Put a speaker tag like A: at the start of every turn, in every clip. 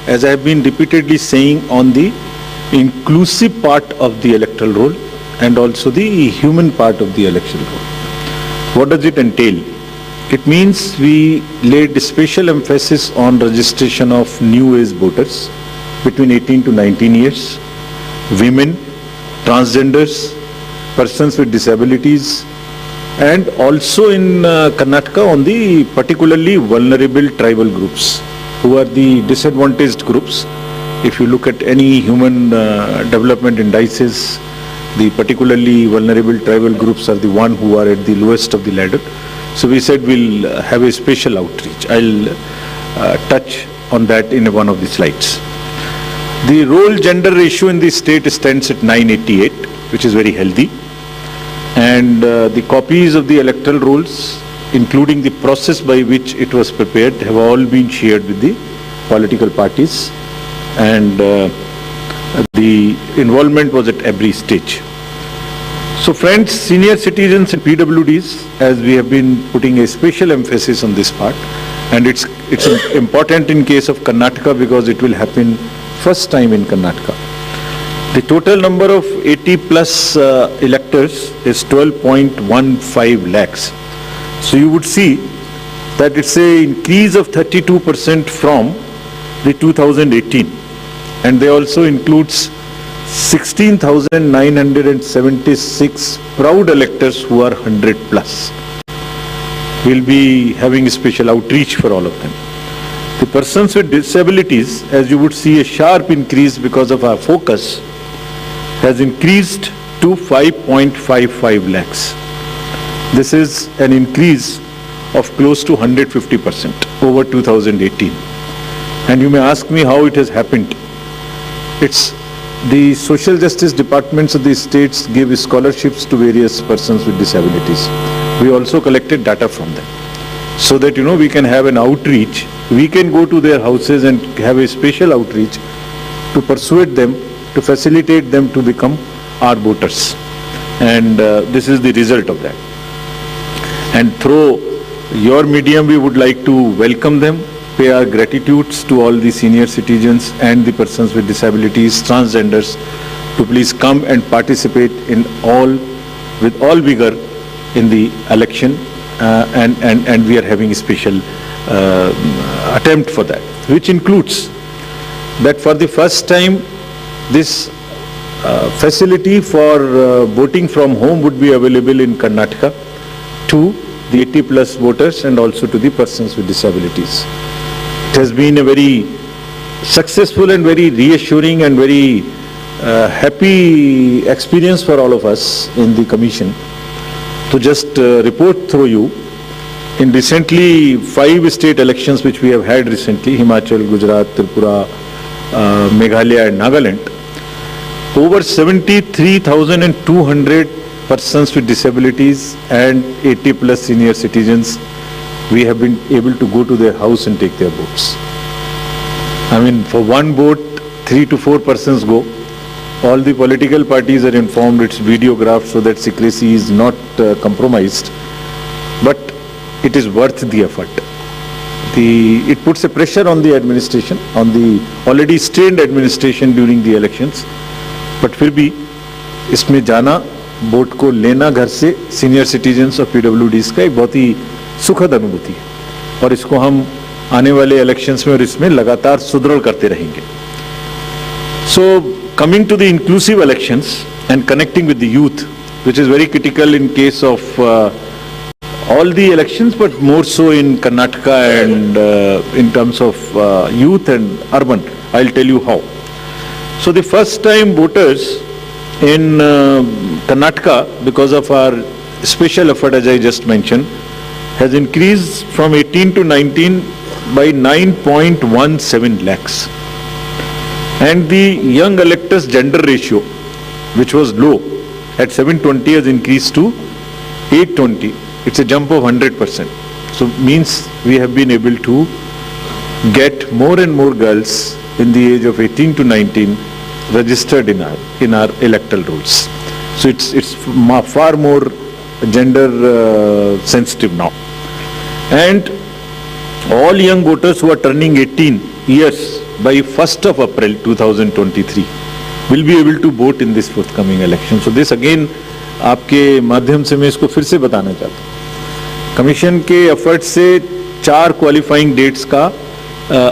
A: As I have been repeatedly saying, on the inclusive part of the electoral roll and also the human part of the election roll. What does it entail? It means we laid special emphasis on registration of new age voters between 18 to 19 years, women, transgenders, persons with disabilities, and also in Karnataka on the particularly vulnerable tribal groups, who are the disadvantaged groups. If you look at any human development indices, the particularly vulnerable tribal groups are the one who are at the lowest of the ladder. So we said we'll have a special outreach. I'll touch on that in one of the slides. The role gender ratio in the state stands at 988, which is very healthy. And the copies of the electoral rolls, including the process by which it was prepared, have all been shared with the political parties, and the involvement was at every stage. So friends, senior citizens and PWDs, as we have been putting a special emphasis on this part, and it's important in case of Karnataka because it will happen first time in Karnataka. The total number of 80 plus electors is 12.15 lakhs. So you would see that it's a increase of 32% from the 2018, and they also includes 16,976 proud electors who are 100 plus. We'll be having a special outreach for all of them. The persons with disabilities, as you would see, a sharp increase because of our focus, has increased to 5.55 lakhs. This is an increase of close to 150% over 2018. And you may ask me how it has happened. It's the social justice departments of the states give scholarships to various persons with disabilities. We also collected data from them so that, we can have an outreach. We can go to their houses and have a special outreach to persuade them, to facilitate them to become our voters. And this is the result of that. And through your medium, we would like to welcome them, pay our gratitudes to all the senior citizens and the persons with disabilities, transgenders, to please come and participate with all vigor in the election, and we are having a special attempt for that, which includes that for the first time this facility for voting from home would be available in Karnataka to the 80 plus voters and also to the persons with disabilities. It has been a very successful and very reassuring and very happy experience for all of us in the commission. To just report through you, in recently 5 state elections which we have had recently, Himachal, Gujarat, Tripura, Meghalaya and Nagaland, over 73,200 persons with disabilities and 80 plus senior citizens, we have been able to go to their house and take their votes. I mean, for one vote, 3 to 4 persons go. All the political parties are informed, it's videographed so that secrecy is not compromised. But it is worth the effort. It puts a pressure on the administration, on the already strained administration during the elections. But फिर भी इसमें जाना, vote को लेना घर से senior citizens और पीडब्ल्यूडीज का एक बहुत ही सुखद अनुभूति है, और इसको हम आने वाले इलेक्शंस में और इसमें लगातार सुदृढ़ करते रहेंगे. So coming to the inclusive elections and connecting with the youth, which is very critical in case of all the elections, but more so in Karnataka and in terms of youth and urban. I'll tell you how. So the first time voters in Karnataka, because of our special effort as I just mentioned, has increased from 18 to 19 by 9.17 lakhs. And the young electors gender ratio, which was low at 720, has increased to 820. It's a jump of 100%. So means we have been able to get more and more girls in the age of 18 to 19 registered in our electoral rolls. So it's far more gender sensitive now. And all young voters who are turning 18 years by 1st of April 2023 will be able to vote in this forthcoming election. So this again आपके माध्यम से मैं इसको फिर से बताना चाहता हूँ। कमीशन के एफर्ट से 4 क्वालिफाइंग डेट्स का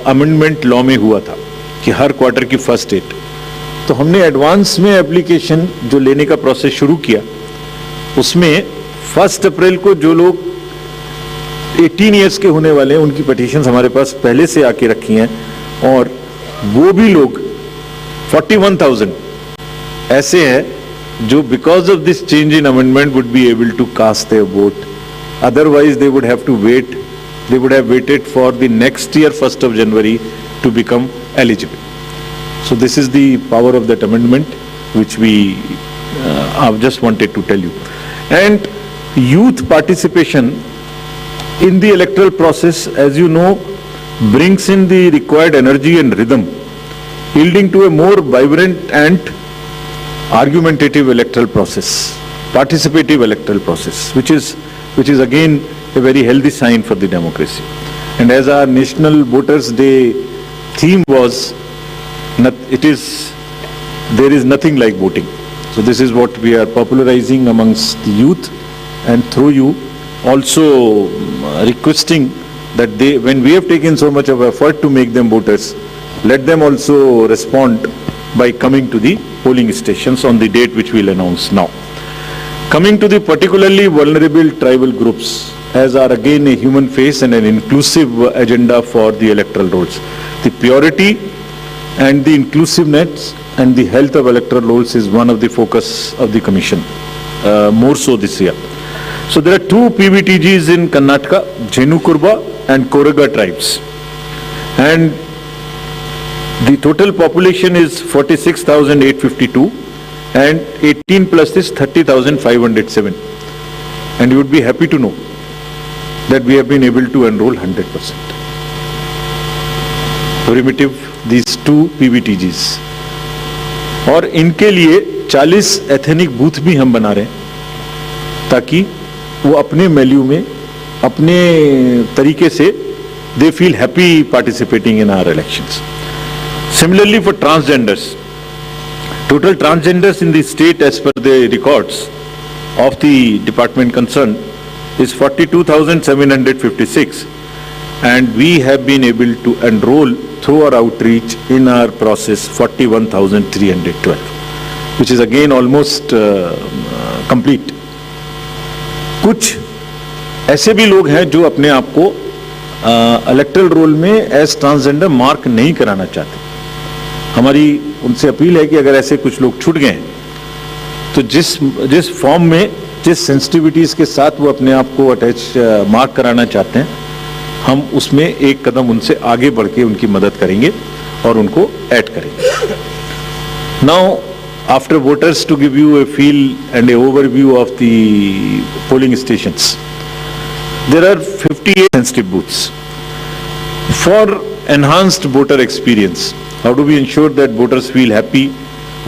A: अमेंडमेंट लॉ में हुआ था कि हर क्वार्टर की फर्स्ट डेट, तो हमने एडवांस में एप्लीकेशन जो लेने का प्रोसेस शुरू किया, उसमें 1 अप्रैल को जो लोग 18 ईयर्स के होने वाले हैं उनकी पिटीशंस हमारे पास पहले से आके रखी हैं, और वो भी लोग 41,000 ऐसे हैं जो because of this change in amendment would be able to cast their vote, otherwise they would have to wait, they would have waited for the next year 1st of January to become eligible. So this is the power of that amendment which we I've just wanted to tell you. And youth participation in the electoral process, as you know, brings in the required energy and rhythm, yielding to a more vibrant and argumentative electoral process, participative electoral process, which is again a very healthy sign for the democracy. And as our National Voters Day theme was, there is nothing like voting. So this is what we are popularizing amongst the youth, and through you also requesting that they, when we have taken so much of effort to make them voters, let them also respond by coming to the polling stations on the date which we'll announce now. Coming to the particularly vulnerable tribal groups, as are again a human face and an inclusive agenda for the electoral rolls. The purity and the inclusiveness and the health of electoral rolls is one of the focus of the Commission, more so this year. So there are 2 PVTGs in Karnataka, Jenu-Kurba and Koraga tribes. And the total population is 46,852 and 18 plus is 30,507. And you would be happy to know that we have been able to enroll 100%. Primitive, these 2 PVTGs. और इनके लिए 40 ethnic booth भी हम बना रहे हैं ताकि वो अपने वैल्यू में, अपने तरीके से they feel happy participating in our elections. Similarly for transgenders, total transgenders in the state as per the records of the department concerned is 42,756, and we have been able to enroll through our outreach in our process 41,312, which is again almost complete. कुछ ऐसे भी लोग हैं जो अपने आप को electoral roll में एज ट्रांसजेंडर मार्क नहीं कराना चाहते। हमारी उनसे अपील है कि अगर ऐसे कुछ लोग छूट गए हैं तो जिस फॉर्म में, जिस सेंसिटिविटीज के साथ वो अपने आप को अटैच मार्क कराना चाहते हैं, हम उसमें एक कदम उनसे आगे बढ़ के उनकी मदद करेंगे और उनको ऐड करेंगे। Now after voters to give you a feel and a overview of the polling stations, there are 58 sensitive booths for enhanced voter experience. How do we ensure that voters feel happy,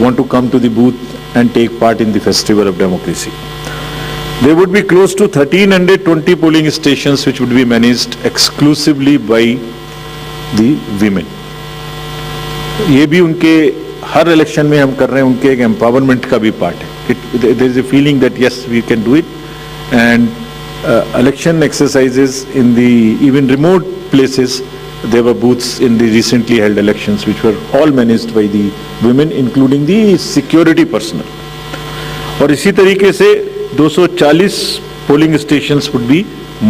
A: want to come to the booth and take part in the festival of democracy? There would be close to 1,320 polling stations which would be managed exclusively by the women. ये भी उनके हर election में हम कर रहे हैं, उनके एक एम्पावरमेंट का भी पार्ट है. There is a feeling that yes, we can do it, and election exercises in the even remote places. There were booths in the recently held elections which were all managed by the women, including the security personnel. और इसी तरीके से 240 polling stations would be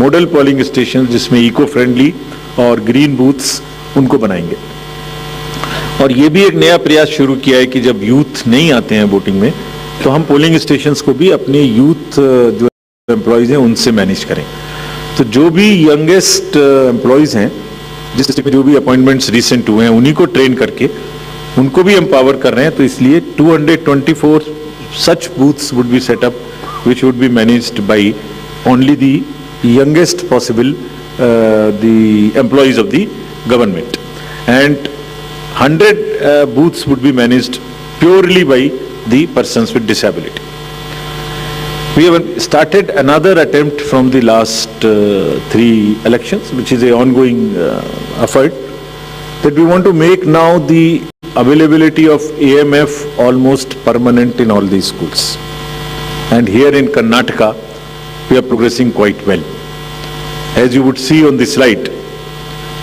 A: model polling stations जिसमें eco friendly और green booths उनको बनाएंगे. और ये भी एक नया प्रयास शुरू किया है कि जब यूथ नहीं आते हैं वोटिंग में तो हम पोलिंग स्टेशंस को भी अपने यूथ जो एम्प्लॉयज हैं उनसे मैनेज करें. तो जो भी यंगेस्ट एम्प्लॉयज हैं जिस जो भी अपॉइंटमेंट्स रिसेंट हुए हैं उन्हीं को ट्रेन करके उनको भी एम्पावर कर रहे हैं. तो इसलिए 224 such booths would be set up which would be managed by only the youngest possible the employees of the government, and 100 booths would be managed purely by the persons with disability. We have started another attempt from the last 3 elections, which is an ongoing effort, that we want to make now the availability of AMF almost permanent in all these schools. And here in Karnataka, we are progressing quite well. As you would see on the slide,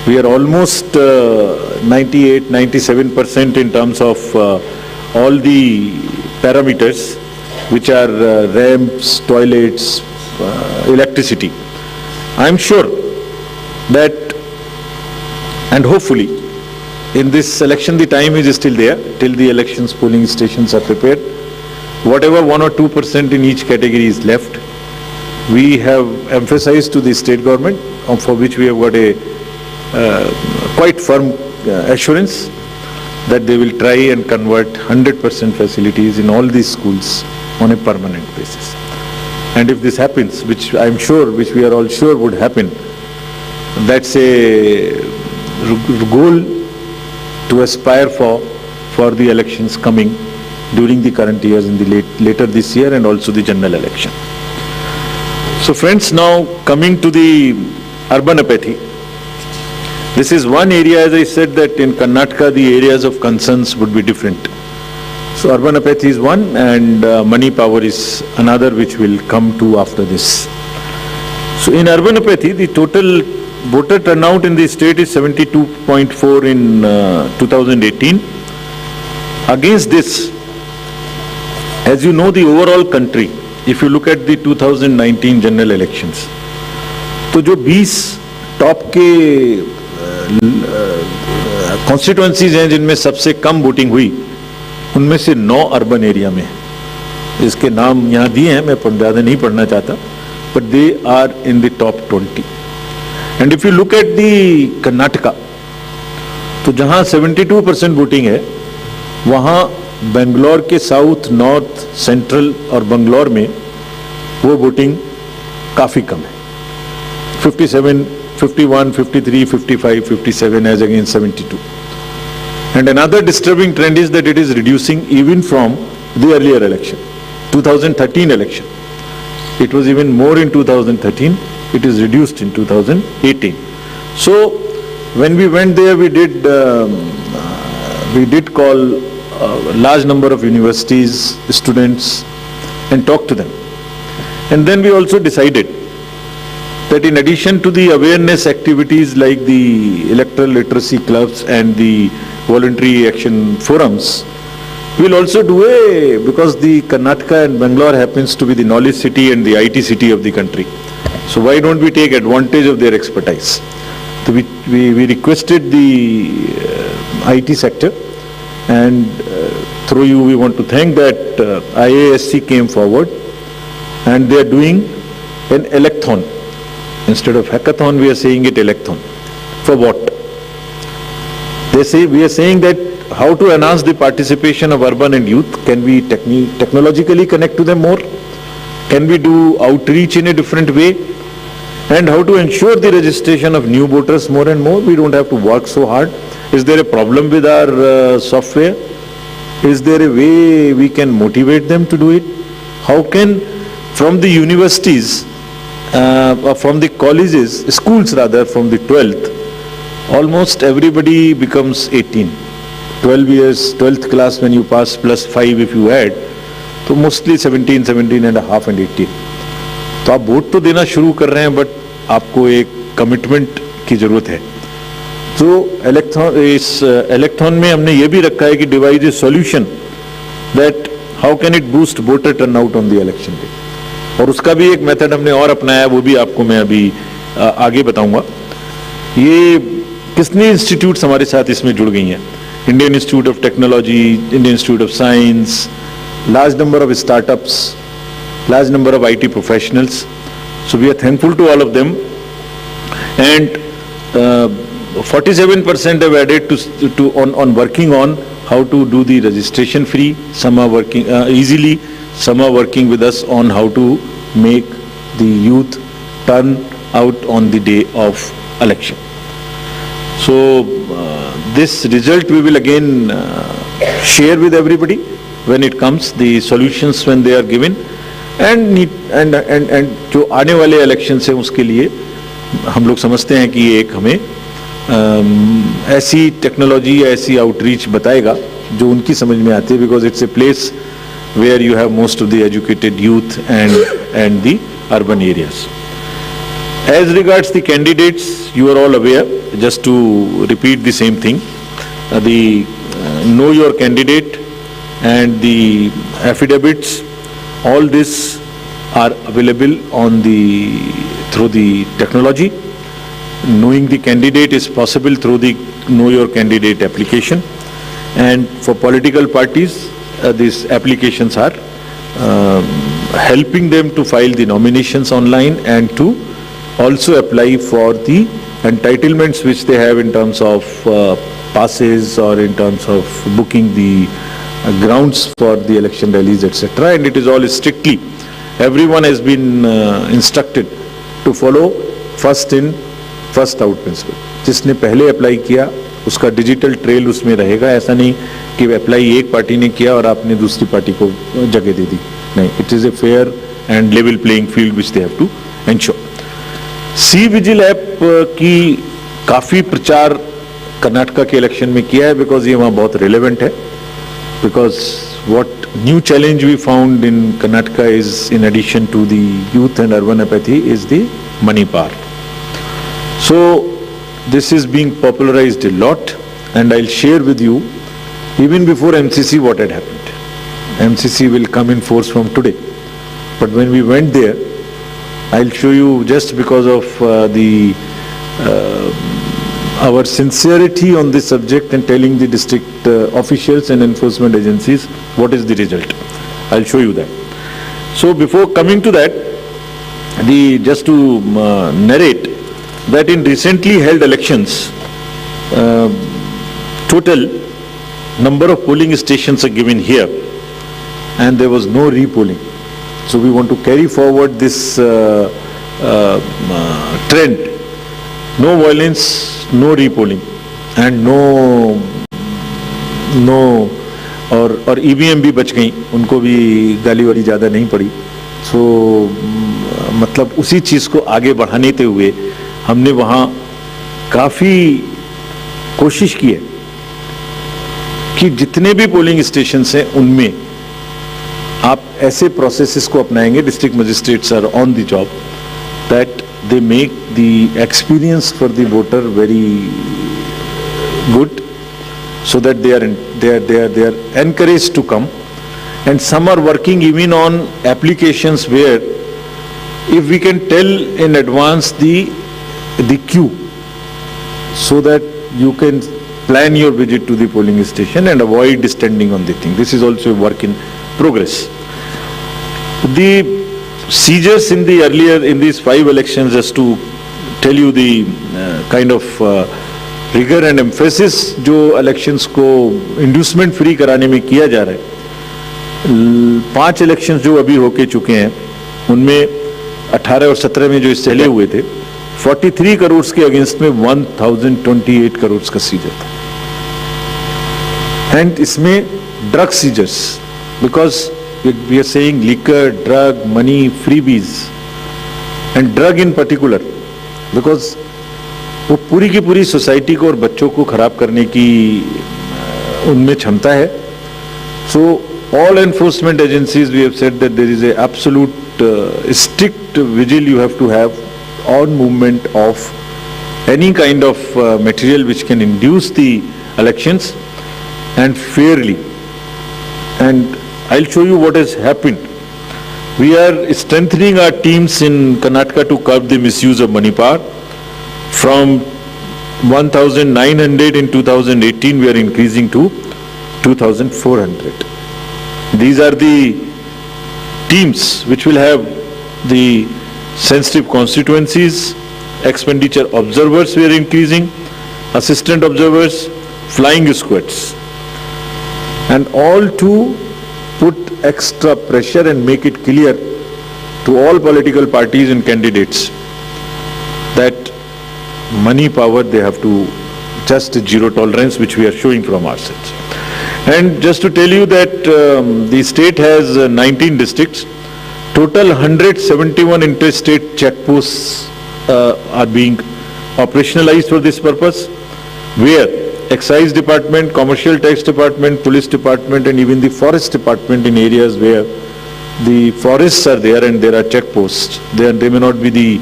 A: we are almost 98-97% in terms of all the parameters, which are ramps, toilets, electricity. I am sure that, and hopefully, in this election, the time is still there till the elections polling stations are prepared. Whatever 1 or 2% in each category is left, we have emphasized to the state government, for which we have got a quite firm assurance that they will try and convert 100% facilities in all these schools on a permanent basis. And if this happens, which I am sure, which we are all sure would happen, that's a goal to aspire for the elections coming during the current years, in the later this year, and also the general election. So friends, now coming to the urban apathy. This is one area, as I said, that in Karnataka the areas of concerns would be different. So urban apathy is one, and money power is another, which will come to after this. So in urban apathy, the total voter turnout in the state is 72.4 in 2018. Against this, as you know, the overall country, if you look at the 2019 general elections, तो जो 20 top के constituencies हैं जिनमें सबसे कम voting हुई, उनमें से 9 urban area में है। इसके नाम यहाँ दिए हैं, मैं ज़्यादा नहीं पढ़ना चाहता, but they are in the top 20. And if you look at the Karnataka, तो जहाँ 72% वोटिंग है, वहाँ बेंगलोर के साउथ, नॉर्थ, सेंट्रल और बंगलौर में वो वोटिंग काफ़ी कम है. 57, 51, 53, 55, 57 as against 72. And another disturbing trend is that it is reducing even from the earlier election, 2013 election. It was even more in 2013. It is reduced in 2018. So when we went there, we did call a large number of universities, students, and talk to them. And then we also decided that in addition to the awareness activities like the electoral literacy clubs and the voluntary action forums, we'll also do because the Karnataka and Bangalore happens to be the knowledge city and the IT city of the country. So why don't we take advantage of their expertise? So we requested the IT sector, and through you we want to thank that IASC came forward, and they are doing an electhon. Instead of hackathon, we are saying it electhon. For what? They say, we are saying that how to enhance the participation of urban and youth. Can we technologically connect to them more? Can we do outreach in a different way? And how to ensure the registration of new voters more and more? We don't have to work so hard. Is there a problem with our software? Is there a way we can motivate them to do it? How can, from the universities, from the colleges, schools rather, from the 12th, almost everybody becomes 18. 12 years, 12th class when you pass plus 5 if you add, so mostly 17, 17 and a half and 18. तो आप vote तो देना शुरू कर रहे हैं, but आपको एक कमिटमेंट की जरूरत है. तो इस इलेक्ट्रॉन में हमने ये भी रखा है कि device A solution that how can it boost voter turnout on the election day. और उसका भी एक मेथड हमने और अपनाया, वो भी आपको मैं अभी आगे बताऊंगा. ये कितने इंस्टीट्यूट्स हमारे साथ इसमें जुड़ गई हैं? Indian institute of technology, Indian institute of science, large number of startups, large number of IT professionals. So we are thankful to all of them. And 47% have added to on working on how to do the registration free. Some are working easily. Some are working with us on how to make the youth turn out on the day of election. So this result we will again share with everybody when it comes, the solutions when they are given, and जो आने वाले election से उसके लिए हम लोग समझते हैं कि ये एक हमें ऐसी टेक्नोलॉजी या ऐसी आउटरीच बताएगा जो उनकी समझ में आती है, because it's a place where you have most of the educated youth and the urban areas. As regards the candidates, you are all aware, just to repeat the same thing, know your candidate and the affidavits, all this are available through the technology. Knowing the candidate is possible through the Know Your Candidate application, and for political parties, these applications are helping them to file the nominations online and to also apply for the entitlements which they have in terms of passes or in terms of booking the grounds for the election rallies, etc. And it is all strictly, everyone has been instructed to follow first in first out principle. जिसने पहले apply किया उसका digital trail उसमें रहेगा. ऐसा नहीं कि apply एक पार्टी ने किया और आपने दूसरी पार्टी को जगह दे दी. नहीं, it is a fair and level playing field which they have to ensure. C vigil app की काफी प्रचार कर्नाटका के इलेक्शन में किया है, बिकॉज ये वहाँ बहुत रिलेवेंट है. Because what new challenge we found in Karnataka is, in addition to the youth and urban apathy, is the money power. So this is being popularized a lot, and I'll share with you even before MCC what had happened. MCC will come in force from today, but when we went there, I'll show you, just because of our sincerity on this subject and telling the district officials and enforcement agencies what is the result. I'll show you that. So before coming to that, just to narrate that in recently held elections, total number of polling stations are given here, and there was no repolling. So we want to carry forward this trend. No violence, no repolling, and no और EVM भी बच गई, उनको भी गाली वाली ज़्यादा नहीं पड़ी. सो मतलब उसी चीज़ को आगे बढ़ाने हुए हमने वहाँ काफ़ी कोशिश की है कि जितने भी पोलिंग स्टेशंस हैं उनमें आप ऐसे प्रोसेसेस को अपनाएंगे. District magistrates are on the job, that they make the experience for the voter very good, so that they are encouraged to come. And some are working even on applications where if we can tell in advance the queue, so that you can plan your visit to the polling station and avoid standing on the thing. This is also a work in progress. The seizures in these 5 elections, just to tell you the kind of rigor and emphasis जो elections को inducement free कराने में किया जा रहा है. 5 elections जो अभी होके चुके हैं उनमें 18 और 17 में जो इससे पहले हुए थे, 43 करोड़ के अगेंस्ट में 1028 करोड़ का सीजर था. एंड इसमें drug seizures, because we are saying liquor, drug, money, freebies, and drug in particular, because वो पूरी की पूरी सोसाइटी को और बच्चों को खराब करने की उनमें क्षमता है. So all enforcement agencies, we have said that there is a absolute strict vigil you have to have on movement of any kind of material which can induce the elections, and fairly. And I'll show you what has happened. We are strengthening our teams in Karnataka to curb the misuse of money power. From 1,900 in 2018, we are increasing to 2,400. These are the teams which will have the sensitive constituencies. Expenditure observers we are increasing, assistant observers, flying squads, and all to put extra pressure and make it clear to all political parties and candidates that money power, they have to just zero tolerance, which we are showing from our sides. And just to tell you that the state has 19 districts, total 171 interstate checkposts are being operationalized for this purpose, where excise department, commercial tax department, police department and even the forest department in areas where the forests are there and there are checkposts. They may not be the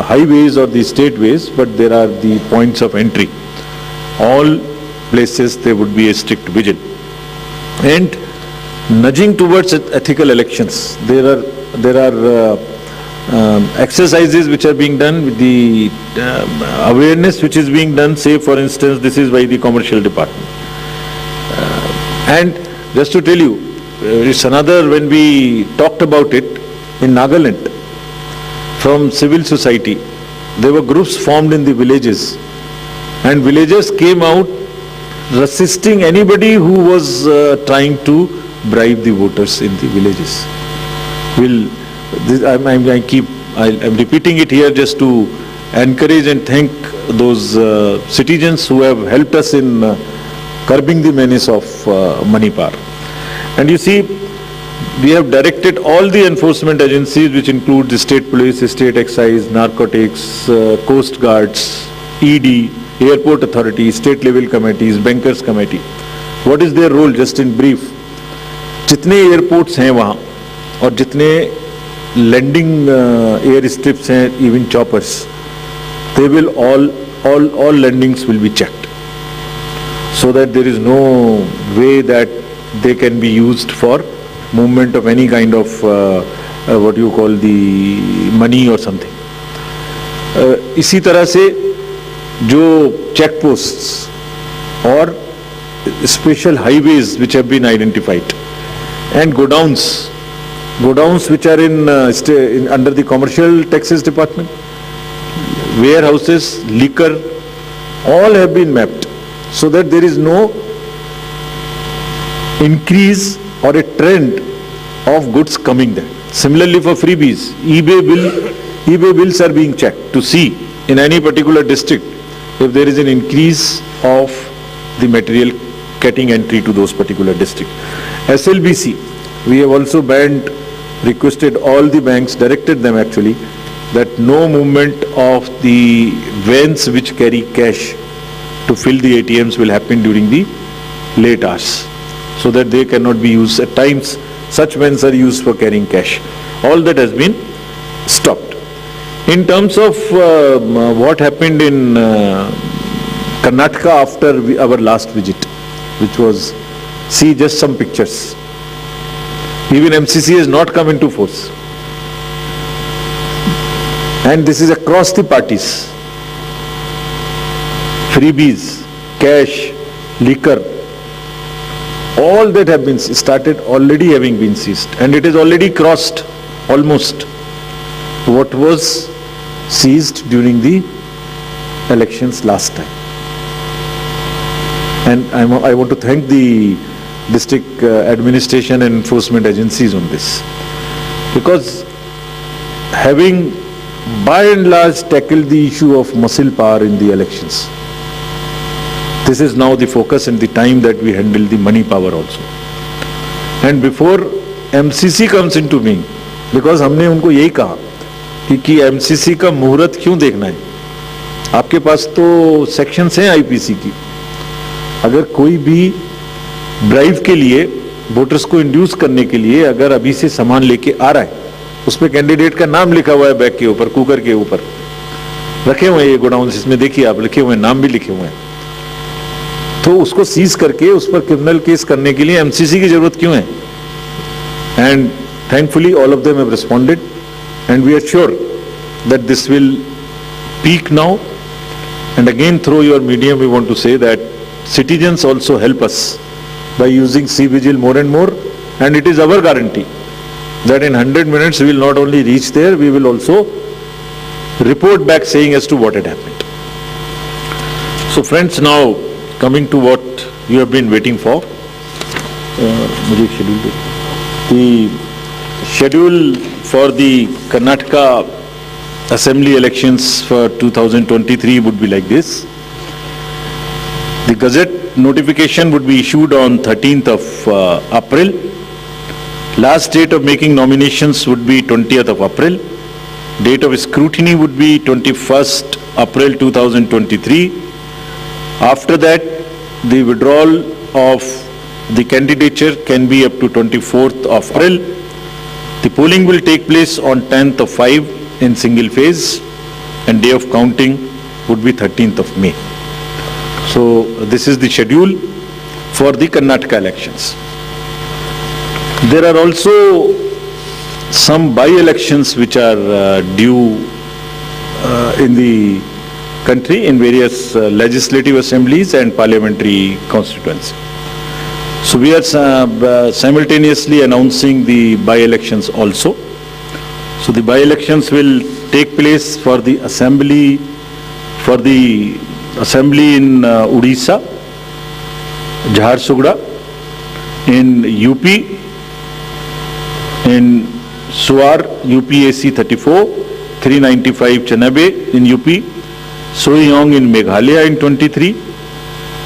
A: highways or the state ways, but there are the points of entry. All places there would be a strict vigil. And nudging towards ethical elections, there are exercises which are being done with the awareness which is being done. Say for instance, this is by the commercial department. And just to tell you, it's another, when we talked about it in Nagaland, from civil society, there were groups formed in the villages and villagers came out resisting anybody who was trying to bribe the voters in the villages. I'm repeating it here just to encourage and thank those citizens who have helped us in curbing the menace of money power. And you see, we have directed all the enforcement agencies, which include the state police, state excise, narcotics, coast guards, ED, airport authority, state level committees, bankers committee. What is their role, just in brief? जितने airports हैं वहाँ और जितने landing air strips हैं, even choppers, they will all landings will be checked, so that there is no way that they can be used for movement of any kind of what you call the money or something. इसी तरह से जो check posts और special highways which have been identified and godowns which are in under the commercial taxes department, warehouses, liquor, all have been mapped, so that there is no increase or a trend of goods coming there. Similarly for freebies, eBay bills are being checked to see in any particular district if there is an increase of the material getting entry to those particular districts. SLBC, we have also requested all the banks, directed them actually, that no movement of the vans which carry cash to fill the ATMs will happen during the late hours, so that they cannot be used. At times, such vans are used for carrying cash. All that has been stopped. In terms of what happened in Karnataka after our last visit, which was, see just some pictures. Even MCC has not come into force. And this is across the parties. Freebies, cash, liquor, all that have been started already having been seized. And it is already crossed almost what was seized during the elections last time. And I want to thank the district administration and enforcement agencies on this, because having by and large tackled the issue of muscle power in the elections, this is now the focus and the time that we handle the money power also. And before MCC comes into being, because हमने उनको यही कहा कि MCC का मुहूर्त क्यों देखना है, आपके पास तो सेक्शंस हैं आईपीसी की, अगर कोई भी ड्राइव के लिए वोटर्स को इंड्यूस करने के लिए अगर अभी से सामान लेके आ रहा है, उस पर कैंडिडेट का नाम लिखा हुआ है बैग के ऊपर, कुकर के ऊपर रखे हुए हैं ये गोडाउन्स, इसमें देखिए आप लिखे हुए हैं, नाम भी लिखे हुए हैं, तो उसको सीज करके उस पर क्रिमिनल केस करने के लिए एमसीसी की जरूरत क्यों है? And thankfully all of them have responded and we are sure that this will peak now. And again through your medium we want to say that citizens also help us by using C-Vigil more and more, and it is our guarantee that in 100 minutes we will not only reach there, we will also report back saying as to what had happened. So friends, now coming to what you have been waiting for, the schedule for the Karnataka Assembly elections for 2023 would be like this. The Gazette notification would be issued on 13th of April. Last date of making nominations would be 20th of April. Date of scrutiny would be 21st April 2023. After that, the withdrawal of the candidature can be up to 24th of April. The polling will take place on 10th of 5 in single phase, and day of counting would be 13th of May. So this is the schedule for the Karnataka elections. There are also some by-elections which are due in the country in various legislative assemblies and parliamentary constituencies. So we are simultaneously announcing the by-elections also. So the by-elections will take place for the assembly in Odisha, Jharsuguda, in UP, in Suar, UPAC 34, 395 Chanabe in UP, Soiyong in Meghalaya in 23,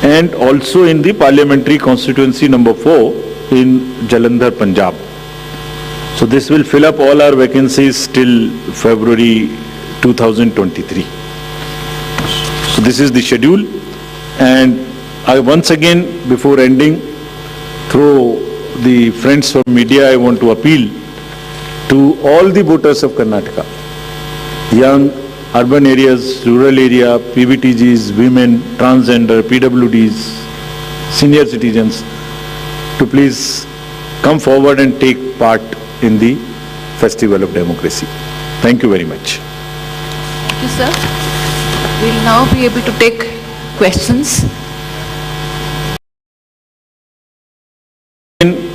A: and also in the parliamentary constituency number 4 in Jalandhar, Punjab. So this will fill up all our vacancies till February 2023. So this is the schedule, and I once again, before ending, through the friends from media, I want to appeal to all the voters of Karnataka, young, urban areas, rural area, PVTGs, women, transgender, PWDs, senior citizens, to please come forward and take part in the Festival of Democracy. Thank you very much.
B: Thank you, sir. We will now be able to take questions.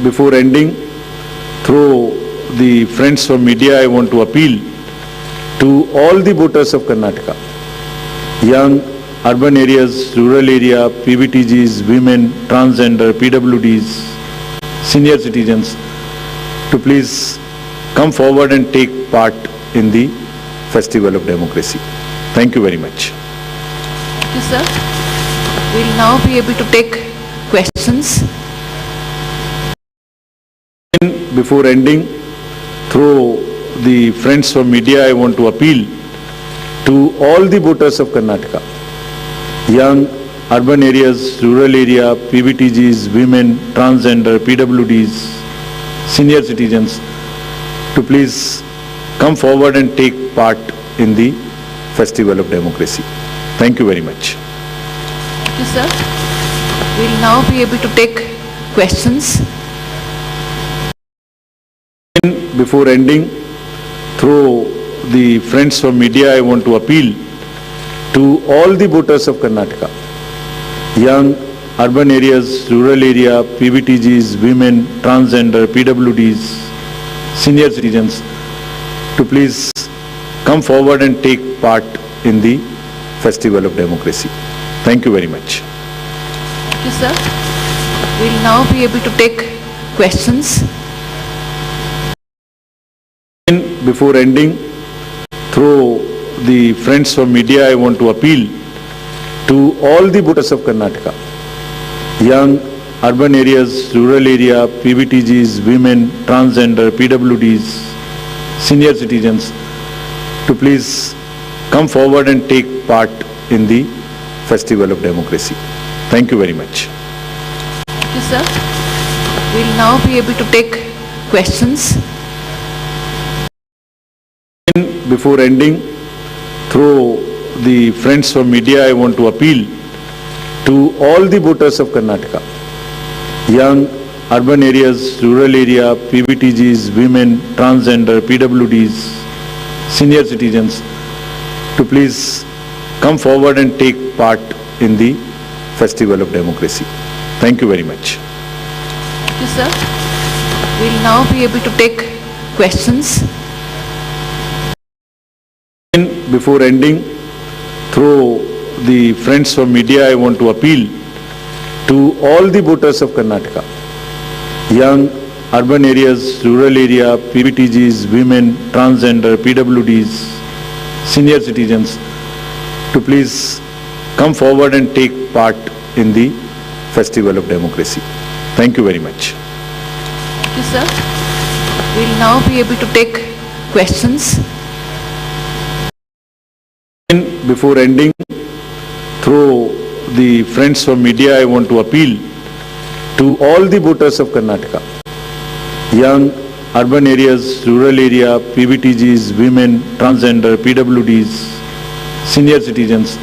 A: Before ending, through the friends from media, I want to appeal to all the voters of Karnataka, young, urban areas, rural area, PVTGs, women, transgender, PWDs, senior citizens, to please come forward and take part in the Festival of Democracy. Thank you very much.
B: Thank you, sir. We will now be able to take questions.
A: Before ending, through the friends from media, I want to appeal to all the voters of Karnataka, young, urban areas, rural area, PVTGs, women, transgender, PWDs, senior citizens, to please come forward and take part in the Festival of Democracy. Thank you very much.
B: Thank you, sir. We will now be able to take questions.
A: Before ending, through the friends from media, I want to appeal to all the voters of Karnataka, young, urban areas, rural area, PVTGs, women, transgender, PWDs, senior citizens, to please come forward and take part in the Festival of Democracy. Thank you very much.
B: Thank you, sir. We will now be able to take questions.
A: Before ending, through the friends from media, I want to appeal to all the voters of Karnataka, young, urban areas, rural area, PVTGs, women, transgender, PWDs, senior citizens, to please come forward and take part in the Festival of Democracy. Thank you very much.
B: Thank you, sir. We will now be able to take questions.
A: Before ending, through the friends from media, I want to appeal to all the voters of Karnataka, young, urban areas, rural area, PVTGs, women, transgender, PWDs, senior citizens, to please come forward and take part in the Festival of Democracy. Thank you very much.
B: Thank you, sir. We will now be able to take questions.
A: Before ending, through the friends from media, I want to appeal to all the voters of Karnataka, young, urban areas, rural area, PVTGs, women, transgender, PWDs, senior citizens, to please come forward and take part in the Festival of Democracy. Thank you very much.
B: Thank you, sir. We will now be able to take questions.
A: Before ending, through the friends from media, I want to appeal to all the voters of Karnataka, young, urban areas, rural area, PVTGs, women, transgender, PWDs, senior citizens,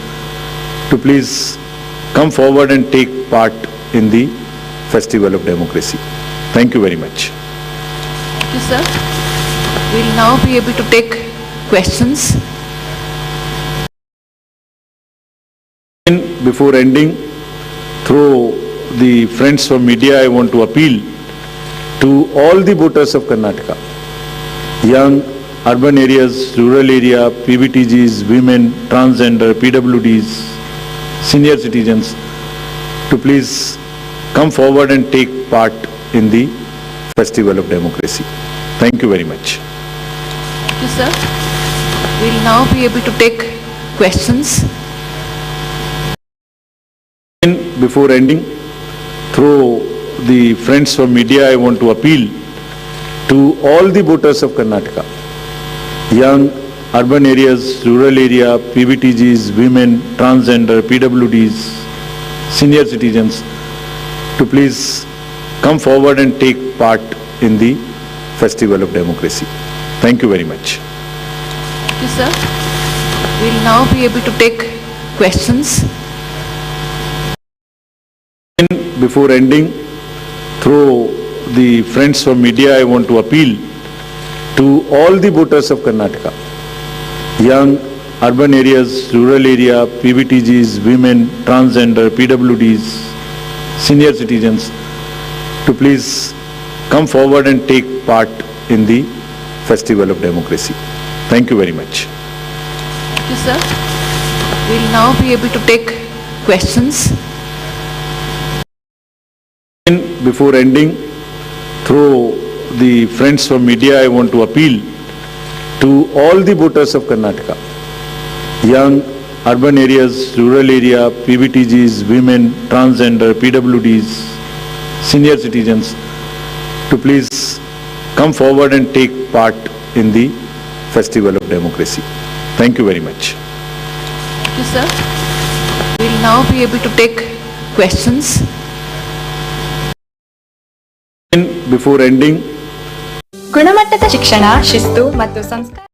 A: to please come forward and take part in the Festival of Democracy. Thank you very much.
B: Thank you, sir. We'll now be able to take questions.
A: Before ending, through the friends from media, I want to appeal to all the voters of Karnataka, young, urban areas, rural area, PVTGs, women, transgender, PWDs, senior citizens, to please come forward and take part in the Festival of Democracy. Thank you very much.
B: Thank you, sir. We'll now be able to take questions.
A: Before ending, through the friends from media, I want to appeal to all the voters of Karnataka, young, urban areas, rural area, PVTGs, women, transgender, PWDs, senior citizens, to please come forward and take part in the Festival of Democracy. Thank you very much.
B: Thank you, sir. We'll now be able to take questions.
A: Before ending, through the friends from media, I want to appeal to all the voters of Karnataka, young, urban areas, rural area, PVTGs, women, transgender, PWDs, senior citizens, to please come forward and take part in the Festival of Democracy. Thank you very much.
B: Thank you, sir. We'll now be able to take questions.
A: Before ending, through the friends from media, I want to appeal to all the voters of Karnataka, young, urban areas, rural area, PVTGs, women, transgender, PWDs, senior citizens, to please come forward and take part in the Festival of Democracy. Thank you very much.
B: Thank you, sir. We'll now be able to take questions.
A: Before ending,
C: ಗುಣಮಟ್ಟದ ಶಿಕ್ಷಣ, ಶಿಸ್ತು ಮತ್ತು ಸಂಸ್ಕಾರ